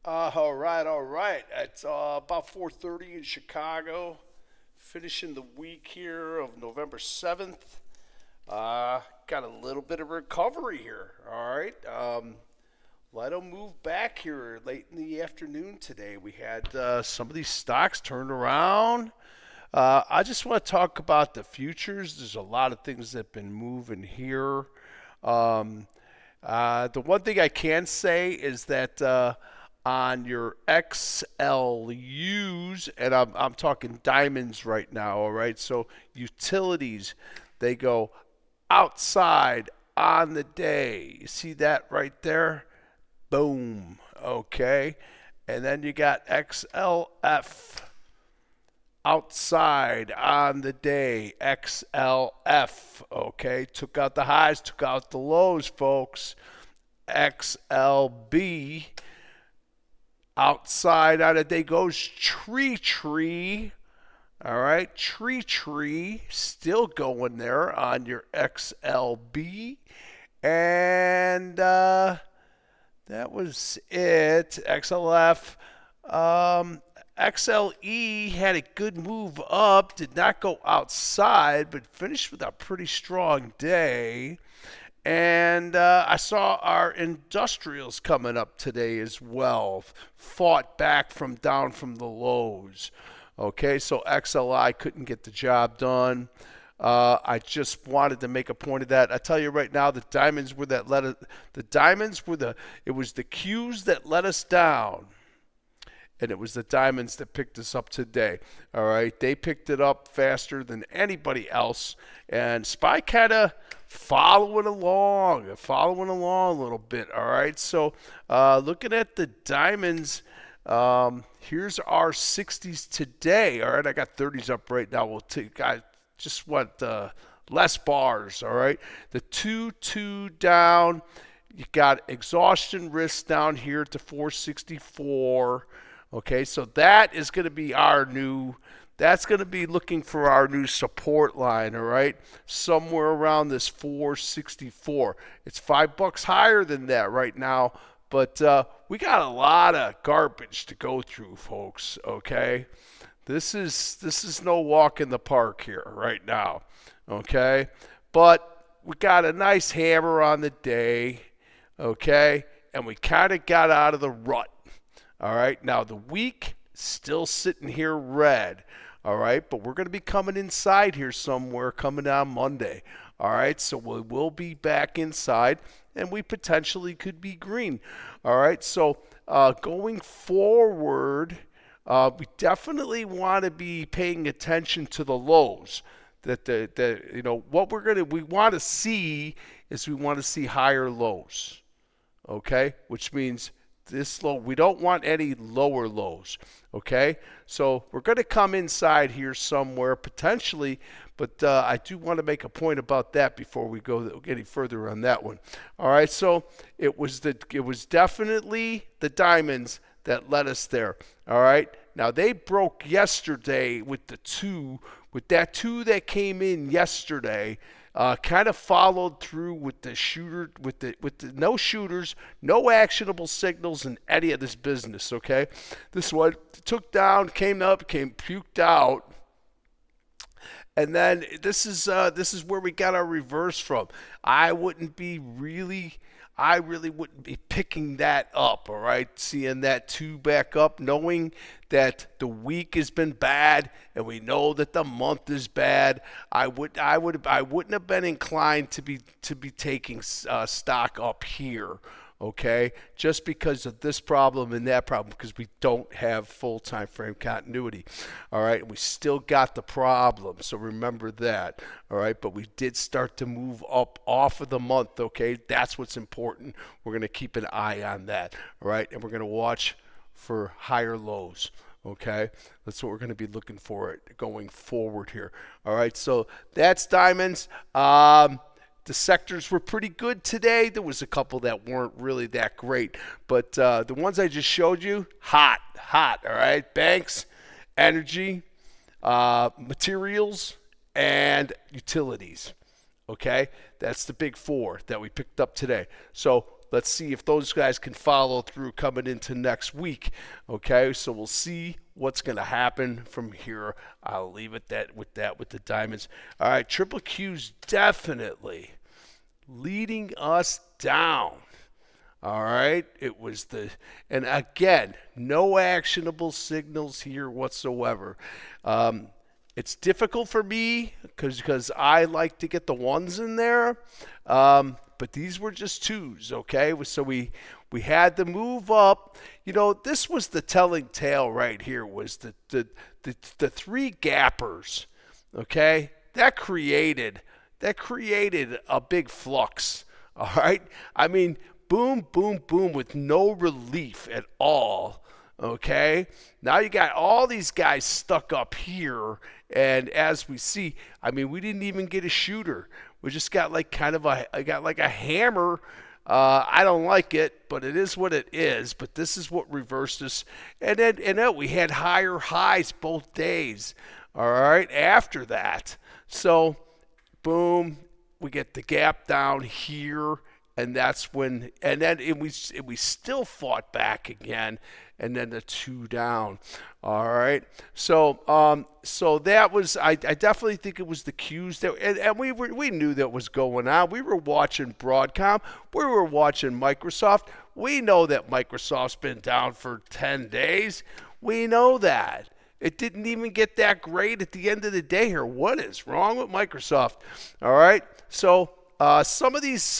All right. It's about 4:30 in Chicago. Finishing the week here of November 7th. Got a little bit of recovery here. All right. Let them move back here late in the afternoon today. We had some of these stocks turned around. I just want to talk about the futures. There's a lot of things that have been moving here. Um, the one thing I can say is that on your XLUs, and I'm talking diamonds right now, all right? So utilities, they go outside on the day. You see that right there? Boom. Okay. And then you got XLF outside on the day. XLF. Okay. Took out the highs, took out the lows, folks. XLB outside on a day goes tree. All right, tree still going there on your XLB. And that was it. XLF. XLE had a good move up, did not go outside, but finished with a pretty strong day. And I saw our industrials coming up today as well. Fought back from down from the lows. Okay, so XLI couldn't get the job done. I just wanted to make a point of that. I tell you right now, the diamonds were that let us, the diamonds were it was the Qs that let us down, and it was the diamonds that picked us up today. All right, they picked it up faster than anybody else, and SPY kind of following along a little bit. All right, so looking at the diamonds. Here's our 60s today. All right, I got 30s up right now. I just want less bars. All right, the 2-2 down. You got exhaustion risk down here to 464. Okay, so that is going to be that's going to be looking for our new support line, all right? Somewhere around this 464. It's $5 higher than that right now, but we got a lot of garbage to go through, folks, okay? This is no walk in the park here right now, okay? But we got a nice hammer on the day, okay? And we kind of got out of the rut. All right, now the week still sitting here red. All right, but we're going to be coming inside here somewhere coming on Monday. All right, so we will be back inside and we potentially could be green. All right, so going forward, we definitely want to be paying attention to the lows. What we want to see is we want to see higher lows. Okay, which means this low, we don't want any lower lows. Okay, so we're going to come inside here somewhere potentially, but I do want to make a point about that before we go any further on that one. All right, so it was definitely the diamonds that led us there. All right, now they broke yesterday with that two that came in yesterday. Kind of followed through with the no shooters, no actionable signals in any of this business. Okay, this one took down, came up, came puked out, and then this is where we got our reverse from. I really wouldn't be picking that up, all right? Seeing that two back up, knowing that the week has been bad and we know that the month is bad, I wouldn't have been inclined to be taking stock up here. Okay, just because of this problem and that problem, because we don't have full time frame continuity. All right, we still got the problem, so remember that. All right, but we did start to move up off of the month. Okay, that's what's important. We're going to keep an eye on that. All right, and we're going to watch for higher lows. Okay, that's what we're going to be looking for going forward here. All right, so that's diamonds. The sectors were pretty good today. There was a couple that weren't really that great, but the ones I just showed you, hot. All right, banks, energy, materials, and utilities. Okay, that's the big four that we picked up today. So let's see if those guys can follow through coming into next week. Okay, so we'll see what's going to happen from here. I'll leave it with the diamonds. All right, triple Q's definitely leading us down. All right, it was and again, no actionable signals here whatsoever. It's difficult for me because I like to get the ones in there, but these were just twos, okay? So we had the move up. You know, this was the telling tale right here, was the three gappers, okay? That created a big flux, all right? I mean, boom, boom, boom with no relief at all. Okay, now you got all these guys stuck up here, and as we see, I mean, we didn't even get a shooter. We just got like a hammer. I don't like it, but it is what it is. But this is what reversed us, and then we had higher highs both days. All right, after that, so boom, we get the gap down here. And that's when, and then we still fought back again, and then the two down. All right. So so that was, I definitely think it was the Qs that, and we knew that was going on. We were watching Broadcom. We were watching Microsoft. We know that Microsoft's been down for 10 days. We know that. It didn't even get that great at the end of the day here. What is wrong with Microsoft? All right. So some of these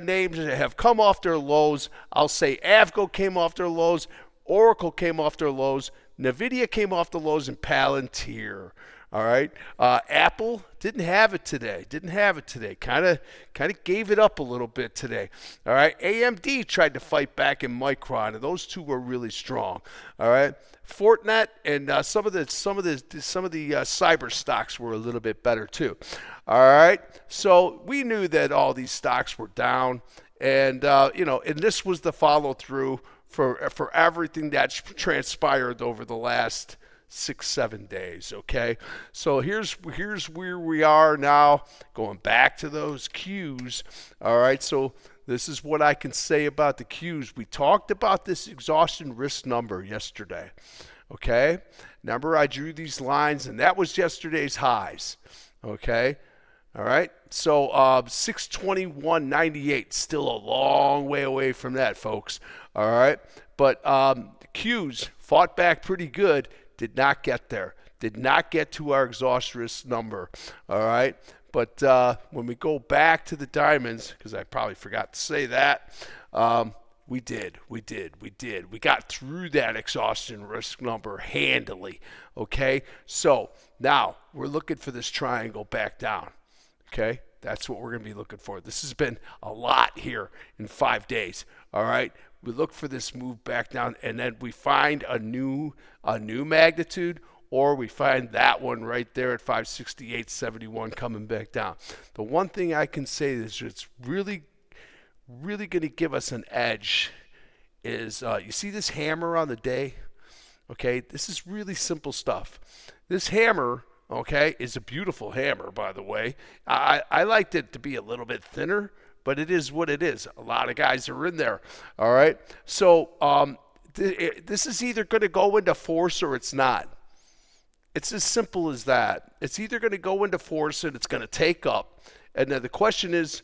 names have come off their lows. I'll say Avgo came off their lows, Oracle came off their lows, NVIDIA came off the lows, and Palantir. All right, Apple didn't have it today. Kind of gave it up a little bit today. All right, AMD tried to fight back in Micron, and those two were really strong. All right, Fortinet and some of the cyber stocks were a little bit better too. All right, so we knew that all these stocks were down, and and this was the follow through for everything that's transpired over the last 6-7 days. Okay, so here's where we are now, going back to those Qs. All right, so this is what I can say about the Qs. We talked about this exhaustion risk number yesterday. Okay, remember I drew these lines, and that was yesterday's highs. Okay, all right, so 621.98, still a long way away from that, folks. All right, but Qs fought back pretty good. Did not get there. Did not get to our exhaustion risk number. All right. But when we go back to the diamonds, because I probably forgot to say that, we did. We got through that exhaustion risk number handily. Okay. So now we're looking for this triangle back down. Okay. That's what we're going to be looking for. This has been a lot here in 5 days. All right. We look for this move back down, and then we find a new magnitude, or we find that one right there at 568.71 coming back down. The one thing I can say is it's really going to give us an edge is you see this hammer on the day? Okay, this is really simple stuff. This hammer, okay, is a beautiful hammer, by the way. I liked it to be a little bit thinner, but it is what it is. A lot of guys are in there. All right. So this is either going to go into force or it's not. It's as simple as that. It's either going to go into force and it's going to take up. And then the question is,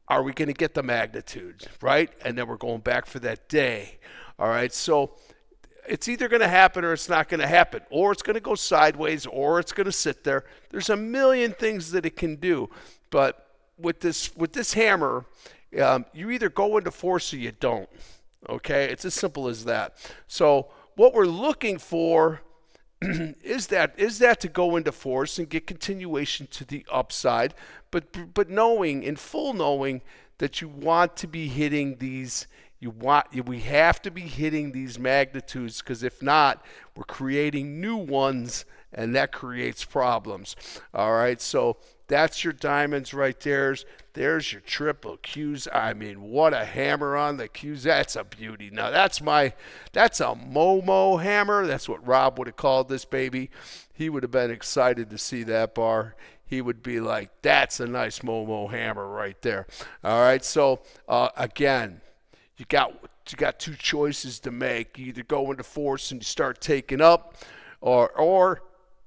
are we going to get the magnitude, right? And then we're going back for that day. All right. So it's either going to happen or it's not going to happen, or it's going to go sideways, or it's going to sit there. There's a million things that it can do. But with this hammer, you either go into force or you don't. Okay, it's as simple as that. So what we're looking for is that to go into force and get continuation to the upside, but knowing, in full knowing, that you want to be hitting these. We have to be hitting these magnitudes, because if not, we're creating new ones, and that creates problems. All right, so that's your diamonds right there. There's your triple Qs. I mean, what a hammer on the Qs. That's a beauty. Now, that's a Momo hammer. That's what Rob would have called this baby. He would have been excited to see that bar. he would be like, that's a nice Momo hammer right there. All right, so again, you got two choices to make. You either go into force and you start taking up, or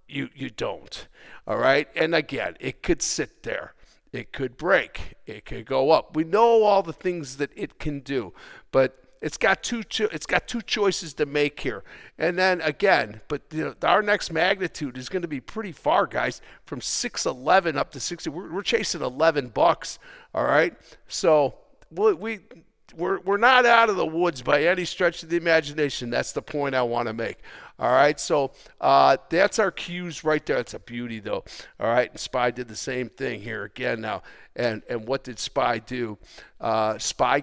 you don't. All right, and again, it could sit there. It could break. It could go up. We know all the things that it can do, but it's got two choices to make here. And then again, but our next magnitude is going to be pretty far, guys, from 611 up to 60. We're chasing $11. All right, so we're not out of the woods by any stretch of the imagination. That's the point I want to make. All right, so that's our cues right there. It's a beauty, though. All right, and SPY did the same thing here again now. And what did SPY do? SPY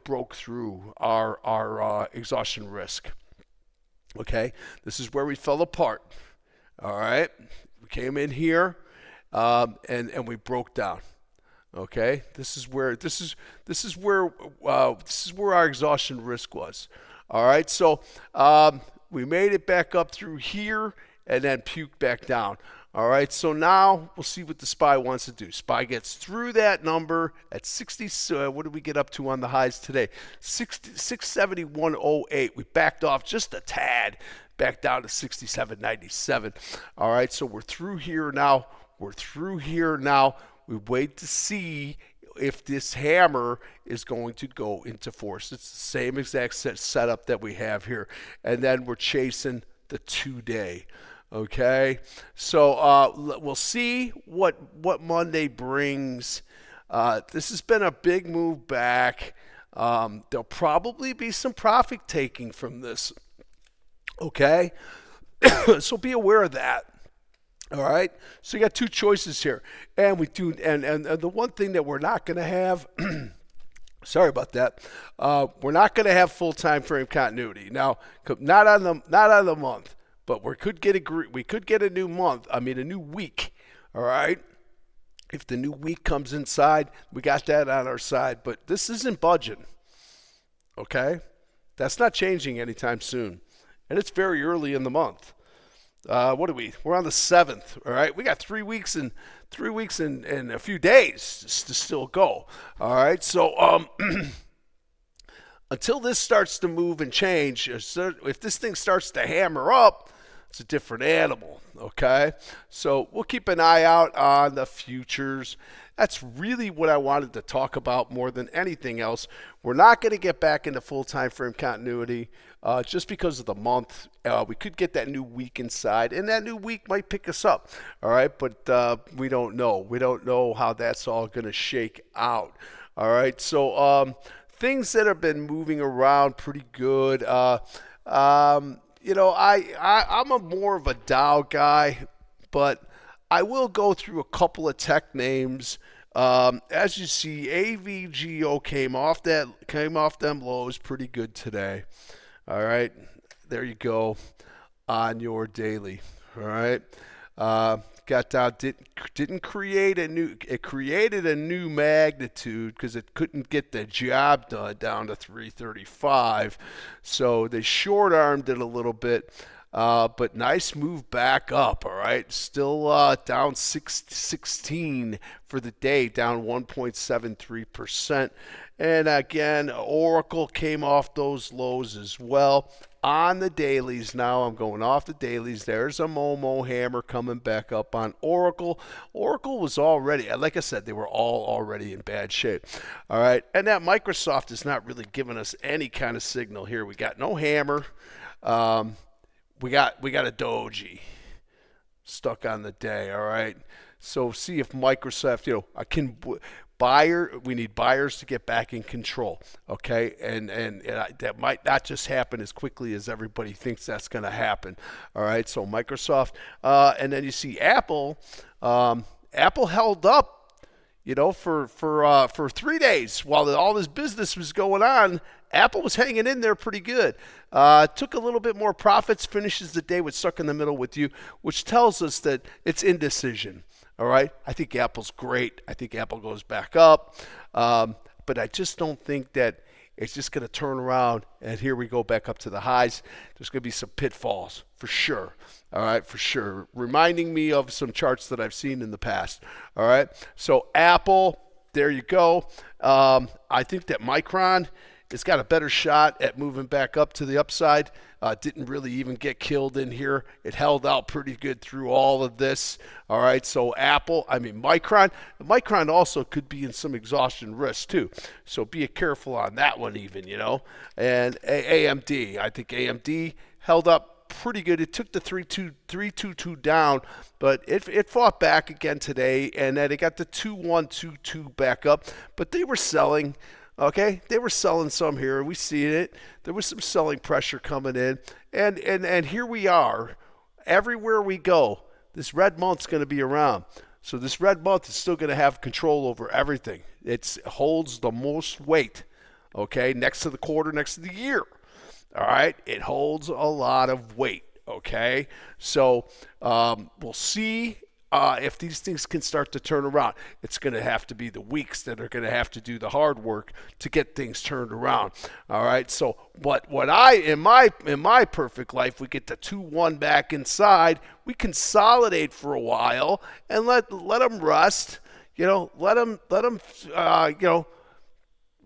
broke through our exhaustion risk. Okay, this is where we fell apart. All right, we came in here and we broke down. Okay, this is where our exhaustion risk was. All right, so we made it back up through here and then puked back down. All right, so now we'll see what the SPY wants to do. SPY gets through that number at 60. What did we get up to on the highs today? 671.08. We backed off just a tad, back down to 67.97. All right, so we're through here now. We wait to see if this hammer is going to go into force. It's the same exact setup that we have here. And then we're chasing the 2-day. Okay? So we'll see what Monday brings. This has been a big move back. There'll probably be some profit taking from this. Okay? So be aware of that. All right, so you got two choices here, and the one thing that we're not going to have, sorry about that, we're not going to have full time frame continuity now. Not on the month, but we could get a new month. I mean, a new week. All right, if the new week comes inside, we got that on our side. But this isn't budging. Okay, that's not changing anytime soon, and it's very early in the month. What are we? We're on the 7th. All right, we got 3 weeks and a few days to still go. All right, so until this starts to move and change, if this thing starts to hammer up, it's a different animal. Okay, so we'll keep an eye out on the futures. That's really what I wanted to talk about more than anything else. We're not going to get back into full time frame continuity just because of the month. We could get that new week inside, and that new week might pick us up. All right, but we don't know. We don't know how that's all going to shake out. All right, so things that have been moving around pretty good. I'm more of a Dow guy, but I will go through a couple of tech names. As you see, AVGO came off them lows pretty good today. All right, there you go on your daily. All right, got down, didn't create a new. It created a new magnitude because it couldn't get the job done down to 335. So they short armed it a little bit. But nice move back up, all right? Still down 16 for the day, down 1.73%. And again, Oracle came off those lows as well. On the dailies now, I'm going off the dailies. There's a Momo hammer coming back up on Oracle. Oracle was already, like I said, they were all already in bad shape. All right, and that Microsoft is not really giving us any kind of signal here. We got no hammer. We got a doji stuck on the day, all right? So see if Microsoft, we need buyers to get back in control, okay? And that might not just happen as quickly as everybody thinks that's going to happen, all right? So Microsoft, and then you see Apple. Apple held up, for 3 days while all this business was going on. Apple was hanging in there pretty good. Took a little bit more profits, finishes the day with stuck in the middle with you, which tells us that it's indecision. All right? I think Apple's great. I think Apple goes back up. But I just don't think that it's just going to turn around, and here we go back up to the highs. There's going to be some pitfalls for sure. All right, for sure. Reminding me of some charts that I've seen in the past. All right, so Apple, there you go. I think that Micron has got a better shot at moving back up to the upside. Didn't really even get killed in here. It held out pretty good through all of this. All right, so Micron also could be in some exhaustion risk too. So be careful on that one even, And AMD, I think AMD held up pretty good. It took the 322 down, but it fought back again today, and then it got the 2122 back up. But they were selling. Okay, they were selling some here. We see it. There was some selling pressure coming in, and here we are. Everywhere we go, this red month's going to be around. So this red month is still going to have control over everything. It holds the most weight. Okay, next to the quarter, next to the year. All right, it holds a lot of weight. Okay, so we'll see. If these things can start to turn around, it's going to have to be the weeks that are going to have to do the hard work to get things turned around. All right. So, what in my perfect life, we get the 2-1 back inside. We consolidate for a while and let them rest. Let them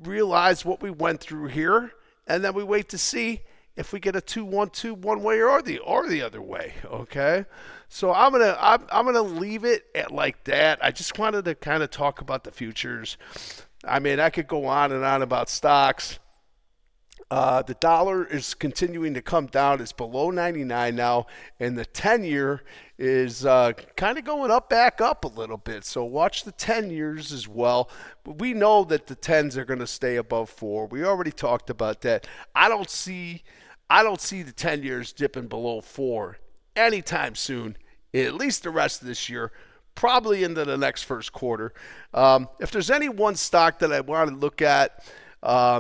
realize what we went through here, and then we wait to see if we get a 2-1-2 one way or the other way. Okay. So I'm gonna leave it at like that. I just wanted to kind of talk about the futures. I mean, I could go on and on about stocks. The dollar is continuing to come down. It's below 99 now, and the 10-year is kind of going back up a little bit. So watch the 10 years as well. But we know that the 10s are going to stay above 4. We already talked about that. I don't see the 10 years dipping below 4 anytime soon, at least the rest of this year, probably into the next first quarter. If there's any one stock that I want to look at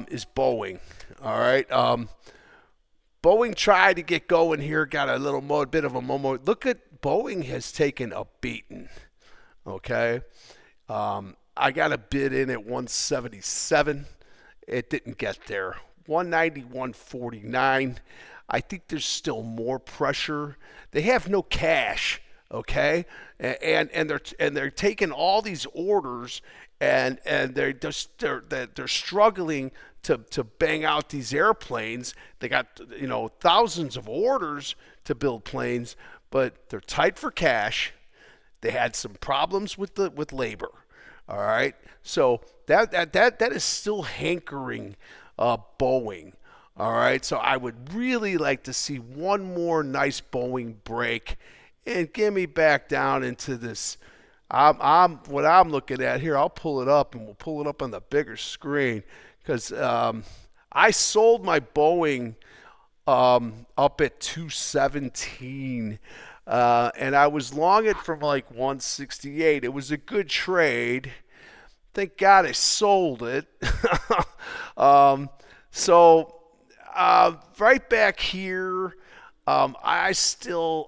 is Boeing. All right. Boeing tried to get going here, got a little bit of a moment. Look at Boeing has taken a beating. Okay. I got a bid in at 177. It didn't get there. 190, 149. I think there's still more pressure. They have no cash, okay, and they're taking all these orders, and they're struggling to bang out these airplanes. They got thousands of orders to build planes, but they're tight for cash. They had some problems with labor. All right, so that is still hankering Boeing. All right, so I would really like to see one more nice Boeing break and get me back down into this. What I'm looking at here. I'll pull it up, and we'll pull it up on the bigger screen because I sold my Boeing up at 217, and I was long it from like 168. It was a good trade. Thank God I sold it. So right back here, I still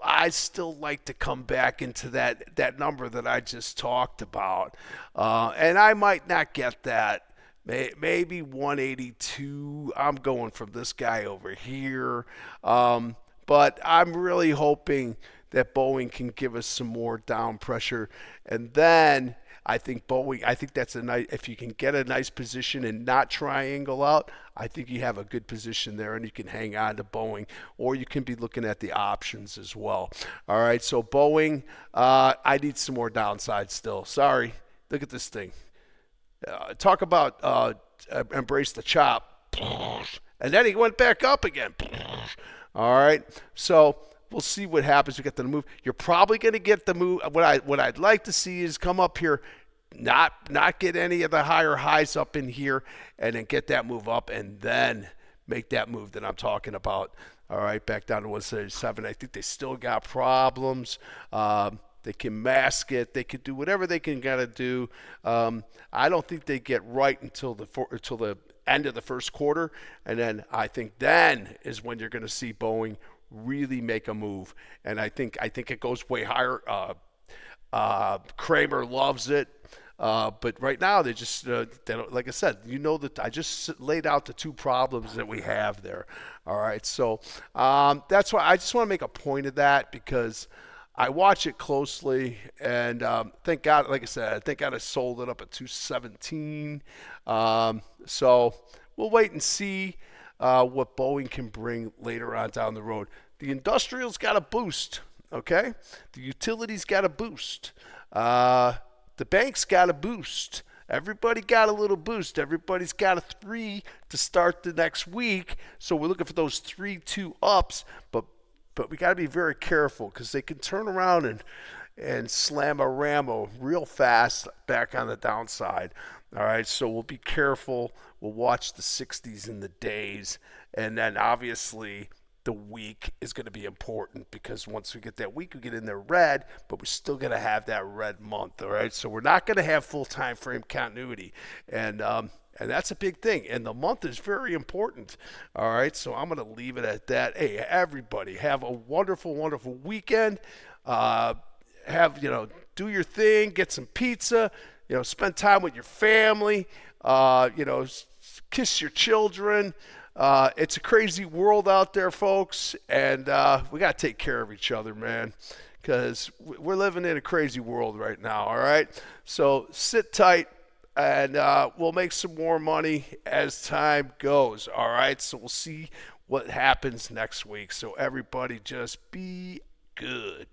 like to come back into that number that I just talked about, and I might not get that. Maybe 182. I'm going from this guy over here, but I'm really hoping that Boeing can give us some more down pressure, and then I think that's a nice, if you can get a nice position and not triangle out, I think you have a good position there and you can hang on to Boeing, or you can be looking at the options as well. All right, so Boeing, I need some more downside still. Sorry, look at this thing. Talk about embrace the chop. And then he went back up again. All right, so we'll see what happens. We get the move. You're probably going to get the move. What I'd like to see is come up here, not get any of the higher highs up in here, and then get that move up, and then make that move that I'm talking about. All right, back down to 177. I think they still got problems. They can mask it. They can do whatever they can gotta do. I don't think they get right until the end of the first quarter, and then I think then is when you're going to see Boeing really make a move, and I think it goes way higher. Kramer loves it. But right now, they don't, like I said, that I just laid out the two problems that we have there. All right, so that's why I just want to make a point of that because I watch it closely, and thank God, like I said, thank God I sold it up at 217. So we'll wait and see what Boeing can bring later on down the road. The industrials got a boost, okay? The utilities got a boost. The banks got a boost. Everybody got a little boost. Everybody's got a 3 to start the next week. So we're looking for those 3-2 ups, but we got to be very careful because they can turn around and slam a Ramo real fast back on the downside. All right, so we'll be careful. We'll watch the 60s and the days, and then obviously the week is going to be important because once we get that week, we get in there red, but we're still going to have that red month. All right, so we're not going to have full time frame continuity, and that's a big thing. And the month is very important. All right, so I'm going to leave it at that. Hey, everybody, have a wonderful, wonderful weekend. Do your thing, get some pizza, spend time with your family, kiss your children. It's a crazy world out there, folks, and we got to take care of each other, man, because we're living in a crazy world right now, all right? So sit tight, and we'll make some more money as time goes, all right? So we'll see what happens next week. So everybody just be good.